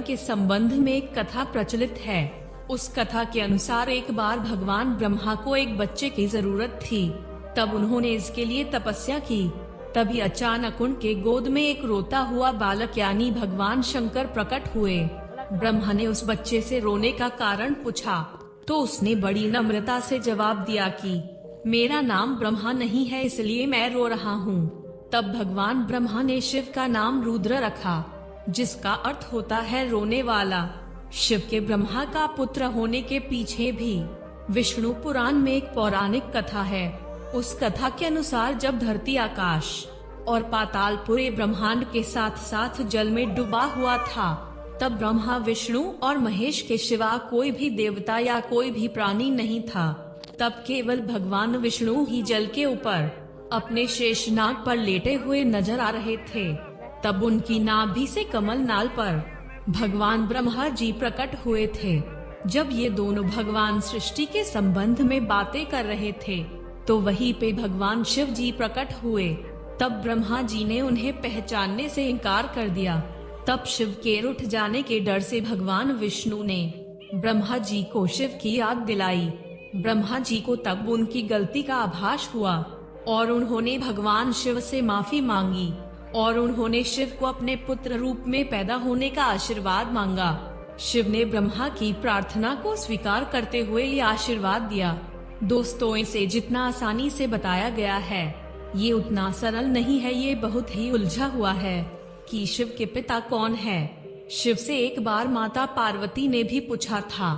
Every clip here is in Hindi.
के संबंध में एक कथा प्रचलित है। उस कथा के अनुसार एक बार भगवान ब्रह्मा को एक बच्चे की जरूरत थी। तब उन्होंने इसके लिए तपस्या की। तभी अचानक उनके गोद में एक रोता हुआ बालक यानी भगवान शंकर प्रकट हुए। ब्रह्मा ने उस बच्चे से रोने का कारण पूछा तो उसने बड़ी नम्रता से जवाब दिया कि मेरा नाम ब्रह्मा नहीं है, इसलिए मैं रो रहा हूँ। तब भगवान ब्रह्मा ने शिव का नाम रुद्र रखा, जिसका अर्थ होता है रोने वाला। शिव के ब्रह्मा का पुत्र होने के पीछे भी विष्णु पुराण में एक पौराणिक कथा है। उस कथा के अनुसार जब धरती, आकाश और पाताल पूरे ब्रह्मांड के साथ साथ जल में डूबा हुआ था, तब ब्रह्मा, विष्णु और महेश के सिवा कोई भी देवता या कोई भी प्राणी नहीं था। तब केवल भगवान विष्णु ही जल के ऊपर अपने शेषनाग पर लेटे हुए नजर आ रहे थे। तब उनकी नाभि से कमल नाल पर भगवान ब्रह्मा जी प्रकट हुए थे। जब ये दोनों भगवान सृष्टि के संबंध में बातें कर रहे थे, तो वहीं पे भगवान शिव जी प्रकट हुए। तब ब्रह्मा जी ने उन्हें पहचानने से इनकार कर दिया। तब शिव के उठ जाने के डर से भगवान विष्णु ने ब्रह्मा जी को शिव की याद दिलाई। ब्रह्मा जी को तब उनकी गलती का आभास हुआ और उन्होंने भगवान शिव से माफी मांगी और उन्होंने शिव को अपने पुत्र रूप में पैदा होने का आशीर्वाद मांगा। शिव ने ब्रह्मा की प्रार्थना को स्वीकार करते हुए ये आशीर्वाद दिया। दोस्तों, इसे जितना आसानी से बताया गया है, ये उतना सरल नहीं है। ये बहुत ही उलझा हुआ है कि शिव के पिता कौन है। शिव से एक बार माता पार्वती ने भी पूछा था,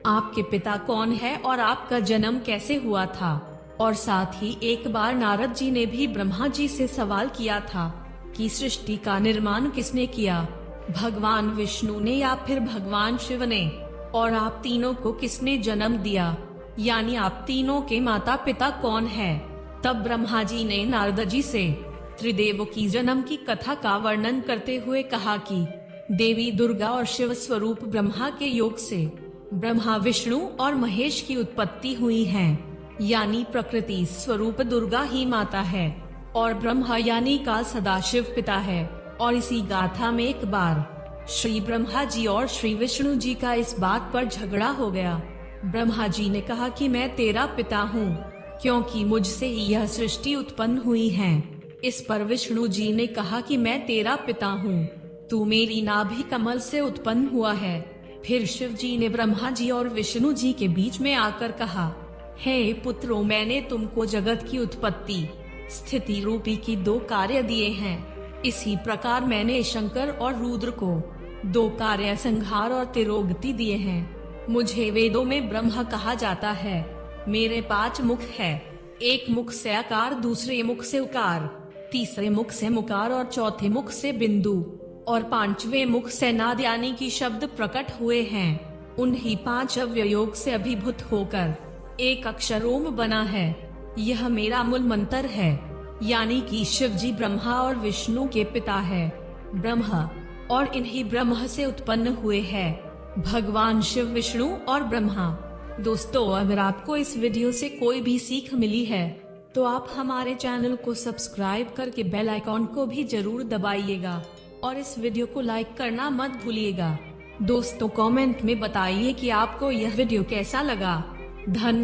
आपके पिता कौन है और आपका जन्म कैसे हुआ था। और साथ ही एक बार नारद जी ने भी ब्रह्मा जी से सवाल किया था कि सृष्टि का निर्माण किसने किया, भगवान विष्णु ने या फिर भगवान शिव ने, और आप तीनों को किसने जन्म दिया, यानी आप तीनों के माता पिता कौन है। तब ब्रह्मा जी ने नारद जी से त्रिदेव की जन्म की कथा का वर्णन करते हुए कहा कि देवी दुर्गा और शिव स्वरूप ब्रह्मा के योग से ब्रह्मा, विष्णु और महेश की उत्पत्ति हुई है, यानी प्रकृति स्वरूप दुर्गा ही माता है और ब्रह्मा यानी काल सदाशिव पिता है। और इसी गाथा में एक बार श्री ब्रह्मा जी और श्री विष्णु जी का इस बात पर झगड़ा हो गया। ब्रह्मा जी ने कहा कि मैं तेरा पिता हूँ, क्योंकि मुझसे ही यह सृष्टि उत्पन्न हुई है। इस पर विष्णु जी ने कहा कि मैं तेरा पिता हूँ, तू मेरी नाभि कमल से उत्पन्न हुआ है। फिर शिव जी ने ब्रह्मा जी और विष्णु जी के बीच में आकर कहा, हे पुत्रों, मैंने तुमको जगत की उत्पत्ति, स्थिति रूपी की 2 कार्य दिए हैं। इसी प्रकार मैंने शंकर और रुद्र को 2 कार्य, संहार और तिरोगति दिए हैं। मुझे वेदों में ब्रह्मा कहा जाता है। मेरे 5 मुख है, एक मुख से आकार, दूसरे मुख से उकार, तीसरे मुख से मुकार और चौथे मुख से बिंदु और 5वें मुख से नाद यानी कि शब्द प्रकट हुए हैं। उन्हीं 5 अवयवों से अभिभूत होकर एक अक्षर ओम बना है। यह मेरा मूल मंत्र है, यानी कि शिव जी ब्रह्मा और विष्णु के पिता है। ब्रह्मा और इन्हीं ब्रह्मा से उत्पन्न हुए हैं भगवान शिव, विष्णु और ब्रह्मा। दोस्तों, अगर आपको इस वीडियो से कोई भी सीख मिली है तो आप हमारे चैनल को सब्सक्राइब करके बेल आइकॉन को भी जरूर दबाइएगा और इस वीडियो को लाइक करना मत भूलिएगा। दोस्तों, कमेंट में बताइए कि आपको यह वीडियो कैसा लगा। धन्यवाद।